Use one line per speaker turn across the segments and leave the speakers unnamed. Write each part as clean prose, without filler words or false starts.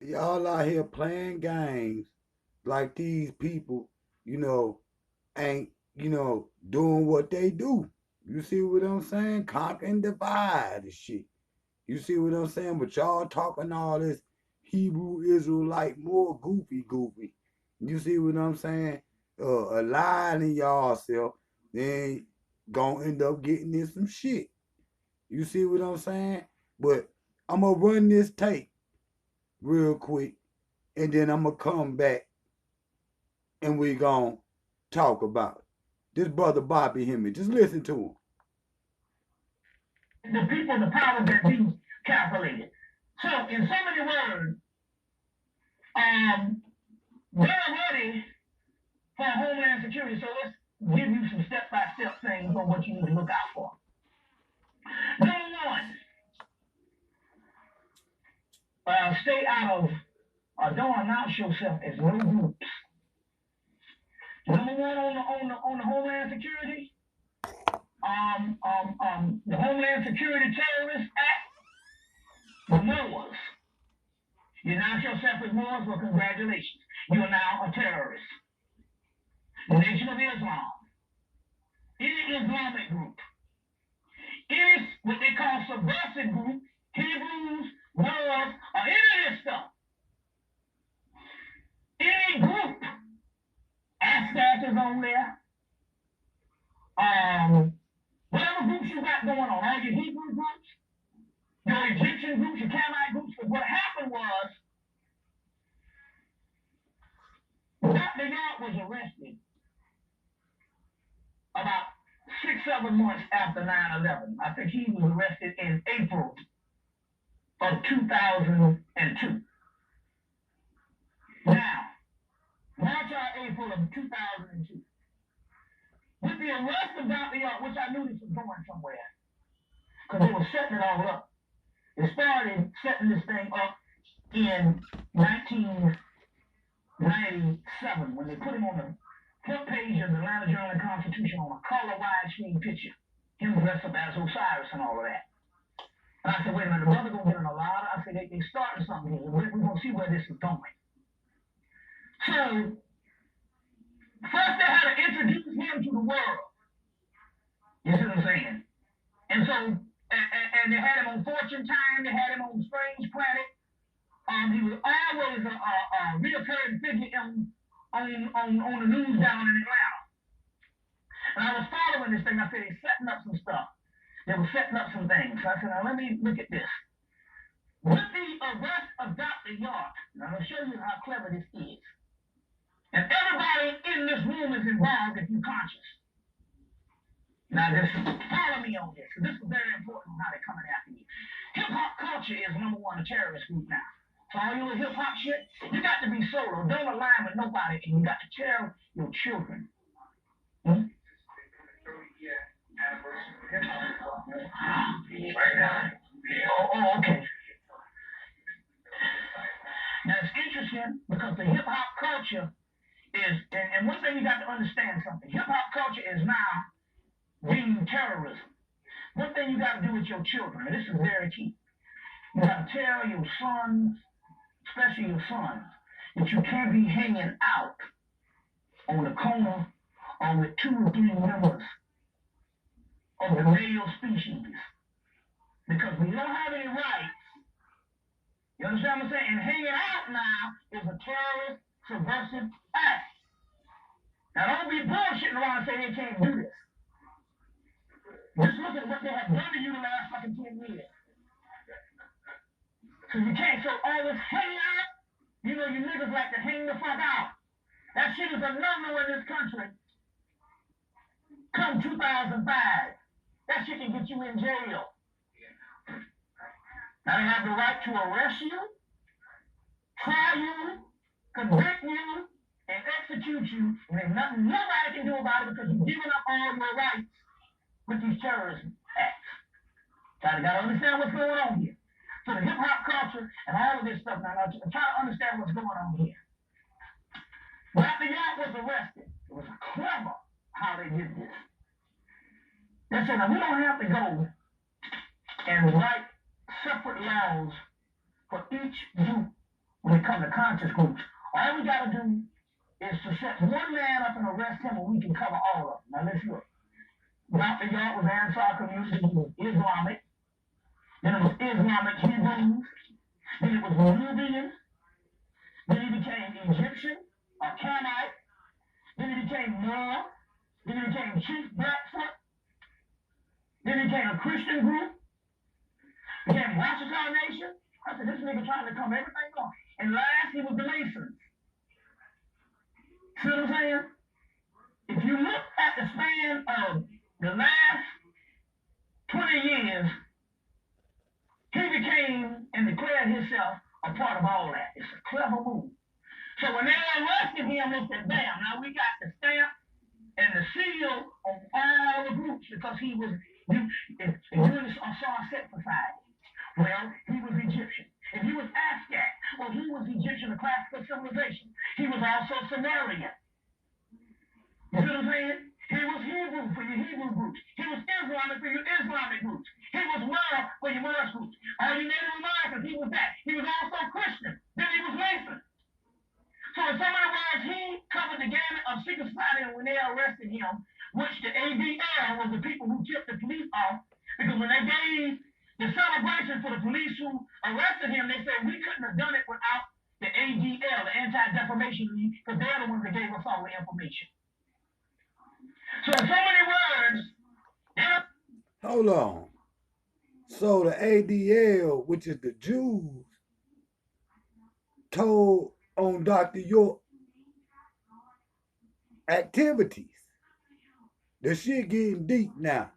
y'all out here playing games like these people, you know, ain't, doing what they do. You see what I'm saying? Conquer and divide and shit. You see what I'm saying? But y'all talking all this Hebrew Israelite more goofy. You see what I'm saying? Aligning y'all self, then gonna end up getting in some shit. You see what I'm saying? But I'm gonna run this tape real quick, and then I'm gonna come back and we gonna talk about it. This brother Bobby Hemming, just listen to him.
The people, the power that be calculated. So, in so many words, they're ready for Homeland Security. So let's give you some step-by-step things on what you need to look out for. Number one, stay out of, don't announce yourself as no groups. Number one on the Homeland Security, the Homeland Security Terrorist Act, the Moors. You announce yourself as Moors, well, congratulations. You are now a terrorist. The Nation of Islam, any Islamic group, any what they call subversive group, Hebrews, Moors, or any of this stuff, any group, Ascats is on there, whatever groups you got going on, all your Hebrew groups, your Egyptian groups, your Canaanite groups, because what happened was, Dr. Yard was arrested about 6-7 months after 9/11. I think he was arrested in April of 2002. Now, March or April of 2002. With the arrest of Dr. Yard, which I knew this was going somewhere, because they were setting it all up. They started setting this thing up in 1997 when they put him on the front page of the Atlanta Journal and Constitution on a color widescreen picture. Him dressed up as Osiris and all of that. And I said, wait a minute, the brother gonna get in a lot of, I said, they starting something here. We're gonna see where this is going. So, first they had to introduce him to the world. You see what I'm saying? And so, and they had him on Fortune Time, they had him on Strange Planet. He was always a reoccurring figure on the news down in Atlanta. And I was following this thing. I said, they're setting up some stuff. They were setting up some things. So I said, now let me look at this. With the arrest of Dr. York, now I'm going to show you how clever this is. And everybody in this room is involved if you're conscious. Now just follow me on this, because this is very important how they're coming after you. Hip-hop culture is number one, a terrorist group now. So all you hip-hop shit, you got to be solo. Don't align with nobody, and you got to tell your children. Hmm? Oh, okay. Now it's interesting because the hip-hop culture is, and one thing you got to understand something, hip-hop culture is now being terrorism. One thing you got to do with your children, and this is very key, you got to tell your sons, especially your sons, that you can't be hanging out on the corner or with 2 or 3 members of the male species, because we don't have any rights. You understand what I'm saying? And hanging out now is a terrorist, subversive act. Now don't be bullshitting around and say they can't do this. Just look at what they have done to you the last fucking 10 years. So you can't, so all this hanging out, you know, you niggas like to hang the fuck out. That shit is a no-no in this country. Come 2005, that shit can get you in jail. Now they have the right to arrest you, try you, convict you, and execute you, and there's nothing nobody can do about it because you've given up all your rights with these terrorism acts. So you gotta understand what's going on here. So the hip-hop culture and all of this stuff, now try to understand what's going on here. Dr. York was arrested. It was clever how they did this. They said, now we don't have to go and write separate laws for each group when it comes to conscious groups. All we got to do is to set one man up and arrest him, and we can cover all of them. Now let's look. Dr. York was Ansar community, he was Islamic. Then it was Islamic Hebrews. Then it was Nubian. Then he became Egyptian or Canaanite. Then he became Moor. Then he became Chief Blackfoot. Then he became a Christian group. Became Washington Nation. I said, this nigga trying to come everything on. And last, he was the Masons. See what I'm saying? If you look at the span of the last 20 years, he became and declared himself a part of all that. It's a clever move. So when they arrested him, they said, bam, now we got the stamp and the seal on all the groups because he was in the Sunset Society. Well, he was Egyptian. If he was Aztec, well, he was Egyptian, a classical civilization. He was also Sumerian. You see what I'm saying? He was Hebrew for your Hebrew groups. He was Islamic for your Islamic groups. He was Moor for your Moorish groups. All you Native Americans, he was that. He was also Christian. Then he was Mason. So in so many words, he covered the gamut of secret society, and when they arrested him, which the ADL was the people who tipped the police off, because when they gave the celebration for the police who arrested him, they said we couldn't have done it without the ADL, the Anti-Defamation League, because they're the ones that gave us all the information. So in so many words,
hold on. So the ADL, which is the Jews, told on Dr. York activities. The shit getting deep now.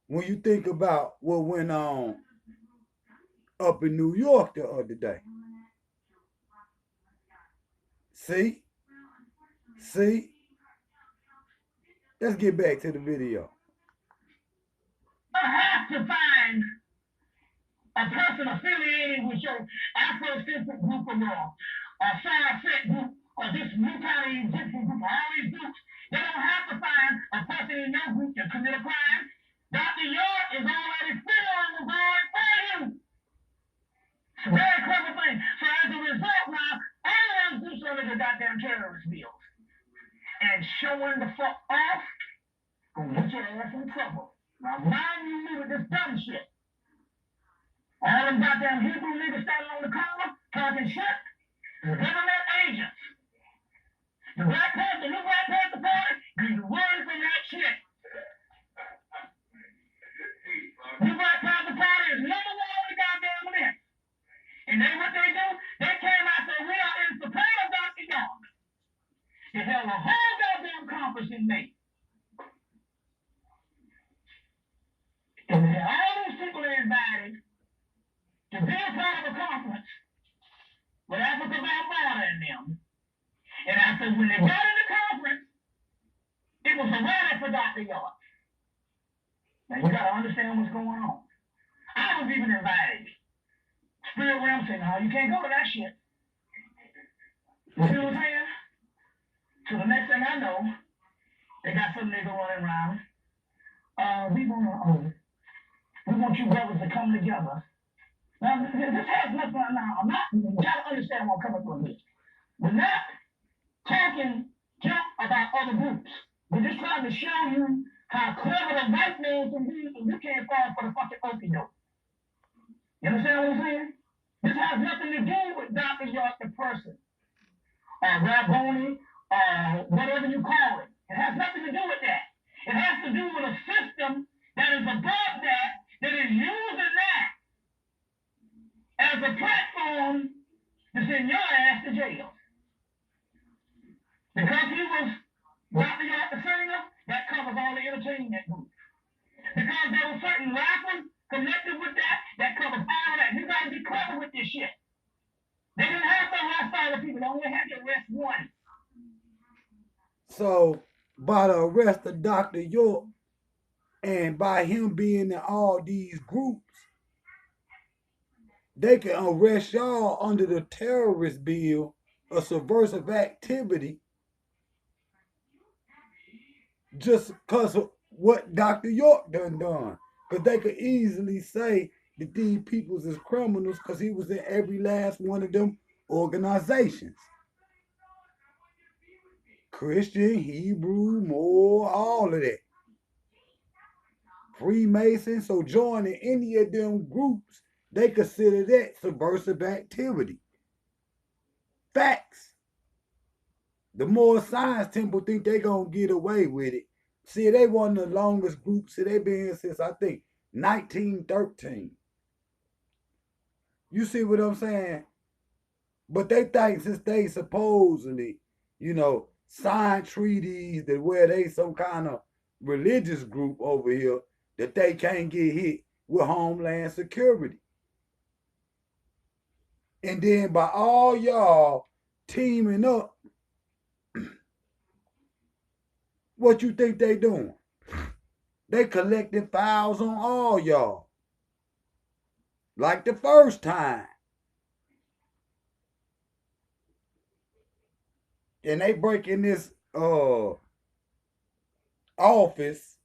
When you think about what went on up in New York the other day. See? See? Let's get back to the video.
You have to find a person affiliated with your Afrocentric group or your Saracet group or this new kind of Egyptian group, all these groups. They don't have to find a person in your group to commit a crime. Dr. York is already filling the void for you. It's a very clever thing. So as a result now, all of those groups under the goddamn terrorist bills. And showing the fuck off gonna get your ass in trouble. Now mind you with this dumb shit. All them goddamn Hebrew niggas standing on the corner talking shit. The government agents. The Black Panther, the new Black Panther Party, need to run from that shit. New Black Panther Party is number one on the goddamn list. And then what they do, they came out and said, we are in support of Dr. York. They held a whole goddamn conference in May. And all these people are invited to be a part of a conference with Africa Balboa in them. And I said, when they got in the conference, it was a rally for Dr. York. Now you got to understand what's going on. I was even invited. Spirit realm said, no, you can't go to that shit. You see what I'm saying? So the next thing I know, they got some nigga running around. We want you brothers to come together. Now, this has nothing. Now, I'm not. You got to understand where I'm coming from here. We're not talking junk about other groups. We're just trying to show you how clever the white man can be, and you can't fall for the fucking okie doke. You understand what I'm saying? This has nothing to do with Dr. York, the person, or Rabboni, or whatever you call it. It has nothing to do with that. It has to do with a system that is above that is using that as a platform to send your ass to jail. Because he was Dr. York the singer, that covers all the entertainment groups. Because there were certain rappers connected with that covers all of that. You gotta be clever with this shit. They didn't have to arrest all the people, they only had to arrest one.
So by the arrest of Dr. York and by him being in all these groups, they can arrest y'all under the terrorist bill of subversive activity just because of what Dr. York done. Because they could easily say that these peoples is criminals because he was in every last one of them organizations. Christian, Hebrew, Moor, all of that. Freemasons. So joining any of them groups, they consider that subversive activity. Facts. The more science temple think they gonna get away with it. See, they one of the longest groups. See, they been here since I think 1913. You see what I'm saying? But they think since they supposedly, signed treaties that where they some kind of religious group over here that they can't get hit with Homeland Security. And then by all y'all teaming up, what you think they doing? They collecting files on all y'all. Like the first time. And they break in this office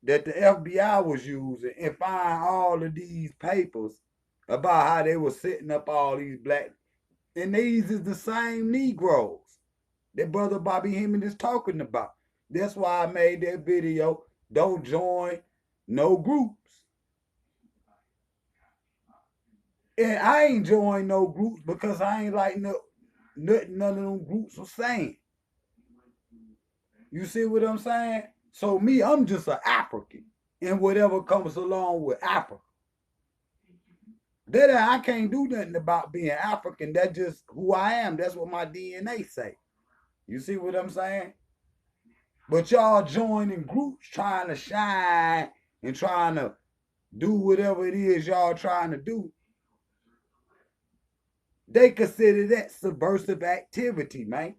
that the FBI was using and find all of these papers about how they were setting up all these black. And these is the same Negroes that Brother Bobby Hemming is talking about. That's why I made that video. Don't join no groups. And I ain't joined no groups because I ain't like nothing none of them groups are saying. You see what I'm saying? So me, I'm just an African. And whatever comes along with Africa. That I can't do nothing about being African. That's just who I am. That's what my DNA say. You see what I'm saying? But y'all joining groups trying to shine and trying to do whatever it is y'all trying to do. They consider that subversive activity, man.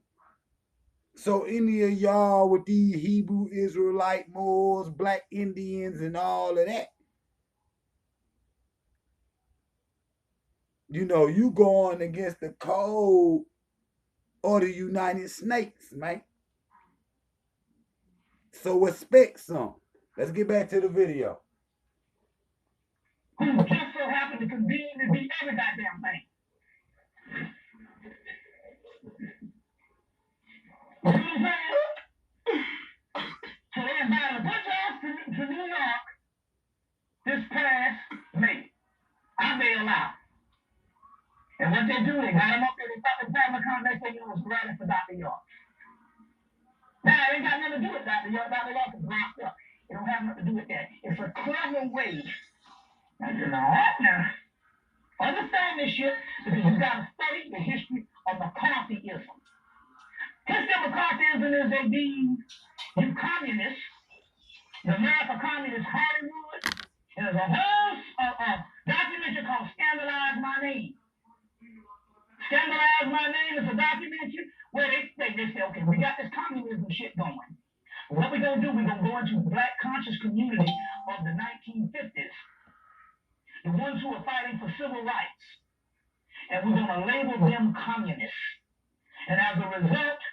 So any of y'all with these Hebrew Israelite Moors, Black Indians, and all of that, you going against the code or the United Snakes, man. So expect some. Let's get back to the video.
Who just so happen to conveniently be every goddamn thing. You see what I'm saying? So they invited a bunch of us to New York this past May. I bailed out. And what they do, they got them up there, they thought they passed the con, they say, it was granted for Dr. York. Now, it ain't got nothing to do with Dr. York. Dr. York is locked up. It don't have nothing to do with that. It's a clever way. Now, understand this shit because you got to study the history of McCarthyism. History of McCarthyism is they deem you communists, the American Communist Hollywood, and there's a whole documentary called Scandalize My Name. Scandalize My Name is a documentary where they say, okay, we got this communism shit going. What we're going to do, we're going to go into the black conscious community of the 1950s, the ones who are fighting for civil rights, and we're going to label them communists. And as a result,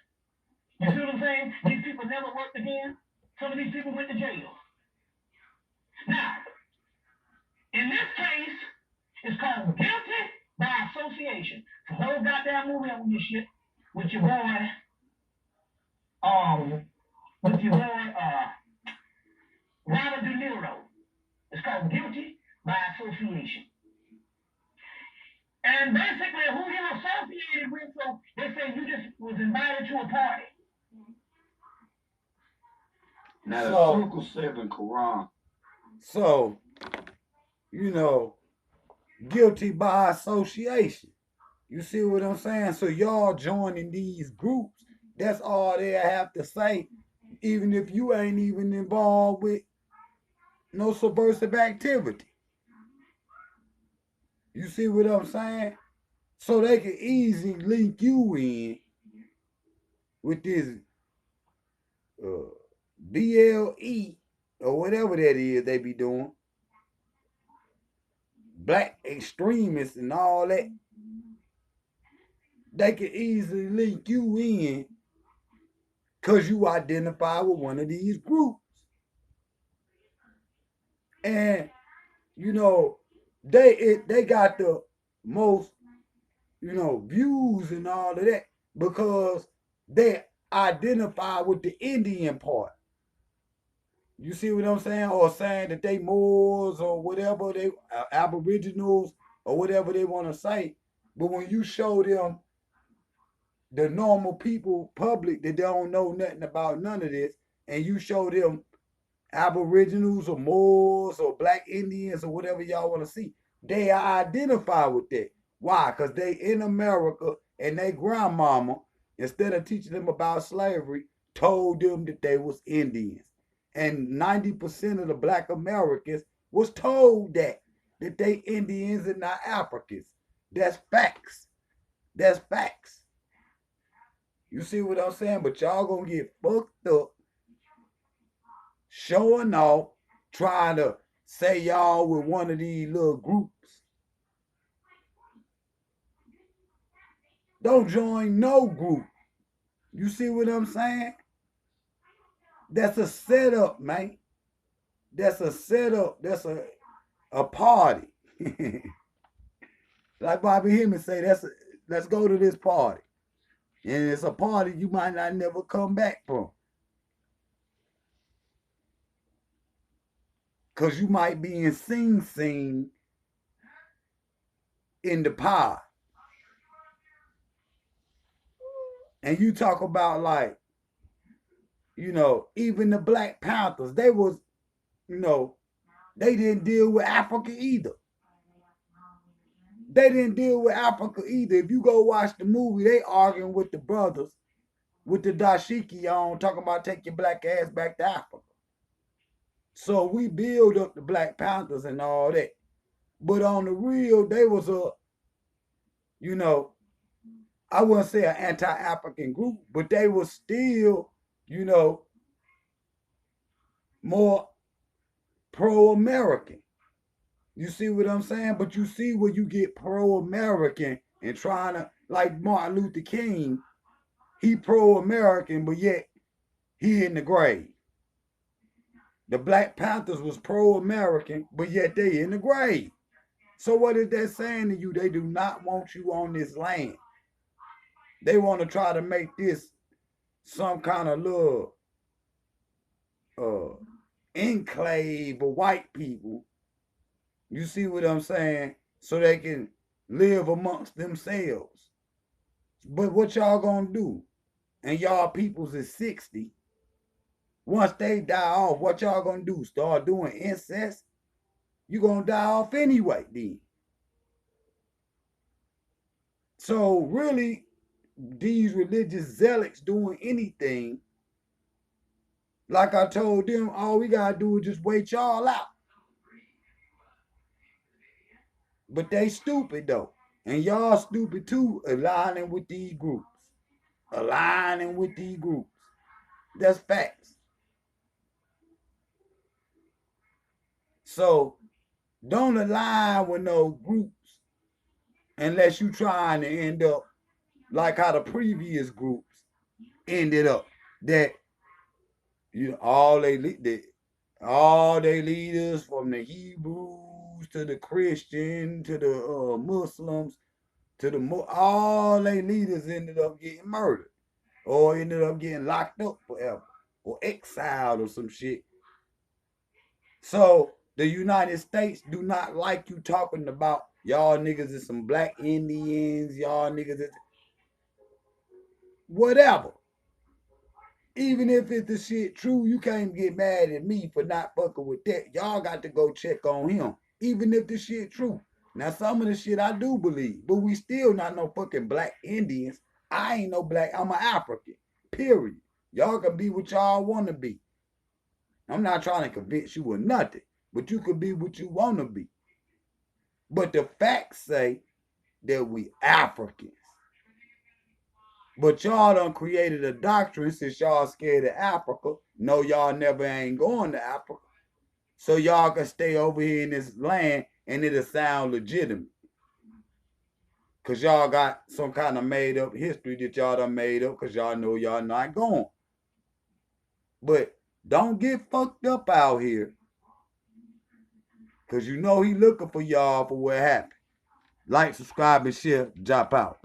you see what I'm saying? These people never worked again. Some of these people went to jail. Now, in this case, it's called guilty by association. The whole goddamn movie on this shit with your boy, Robert De Niro. It's called guilty by association. And basically, who you associated with, so they say you just was invited to a party.
Now, the Circle 7 Quran. So, guilty by association. You see what I'm saying? So y'all joining these groups, that's all they have to say, even if you ain't even involved with no subversive activity. You see what I'm saying? So they can easily link you in with this BLE or whatever that is they be doing. Black extremists and all that. They can easily link you in because you identify with one of these groups. And, they got the most, views and all of that because they identify with the Indian part. You see what I'm saying? Or saying that they Moors or whatever they Aboriginals or whatever they want to say. But when you show them the normal people, public that don't know nothing about none of this, and you show them Aboriginals or Moors or Black Indians or whatever y'all want to see, they identify with that. Why? Because they in America and their grandmama, instead of teaching them about slavery, told them that they was Indians. And 90% of the Black Americans was told that they Indians and not Africans. That's facts. That's facts. You see what I'm saying? But y'all gonna get fucked up showing off, trying to say y'all with one of these little groups. Don't join no group. You see what I'm saying? That's a setup, man. That's a setup. That's a party. Like Bobby Hemmings say, let's go to this party. And it's a party you might not never come back from. Cause you might be in Sing Sing in the pod. And you talk about like, even the Black Panthers, they was, they didn't deal with Africa either. They didn't deal with Africa either. If you go watch the movie, they arguing with the brothers, with the dashiki on, talking about take your black ass back to Africa. So we build up the Black Panthers and all that. But on the real, they was you know, I wouldn't say an anti-African group, but they was still, more pro-American. You see what I'm saying? But you see where you get pro-American and trying to, like Martin Luther King, he pro-American, but yet he in the grave. The Black Panthers was pro-American, but yet they in the grave. So what is that saying to you? They do not want you on this land. They want to try to make this some kind of little uh, enclave of white people. You see what I'm saying? So they can live amongst themselves. But what y'all gonna do? And y'all peoples is 60. Once they die off, what y'all gonna do? Start doing incest? You gonna die off anyway then. So really, these religious zealots doing anything, like I told them, all we gotta do is just wait y'all out. But they stupid though. And y'all stupid too, aligning with these groups. Aligning with these groups. That's facts. So don't align with no groups unless you trying to end up like how the previous groups ended up. That all they leaders from the Hebrews to the Christian to the Muslims to all they leaders ended up getting murdered or ended up getting locked up forever or exiled or some shit. So the United States do not like you talking about y'all niggas is some black Indians, y'all niggas is whatever. Even if it's the shit true, you can't get mad at me for not fucking with that. Y'all got to go check on him. Even if the shit true. Now some of the shit I do believe, but we still not no fucking black Indians. I ain't no black, I'm an African. Period. Y'all can be what y'all want to be. I'm not trying to convince you of nothing, but you could be what you want to be. But the facts say that we Africans. But y'all done created a doctrine since y'all scared of Africa. No, y'all never ain't going to Africa. So y'all can stay over here in this land and it'll sound legitimate. Cause y'all got some kind of made up history that y'all done made up because y'all know y'all not going. But don't get fucked up out here. Cause you know he looking for y'all for what happened. Like, subscribe, and share. Drop out.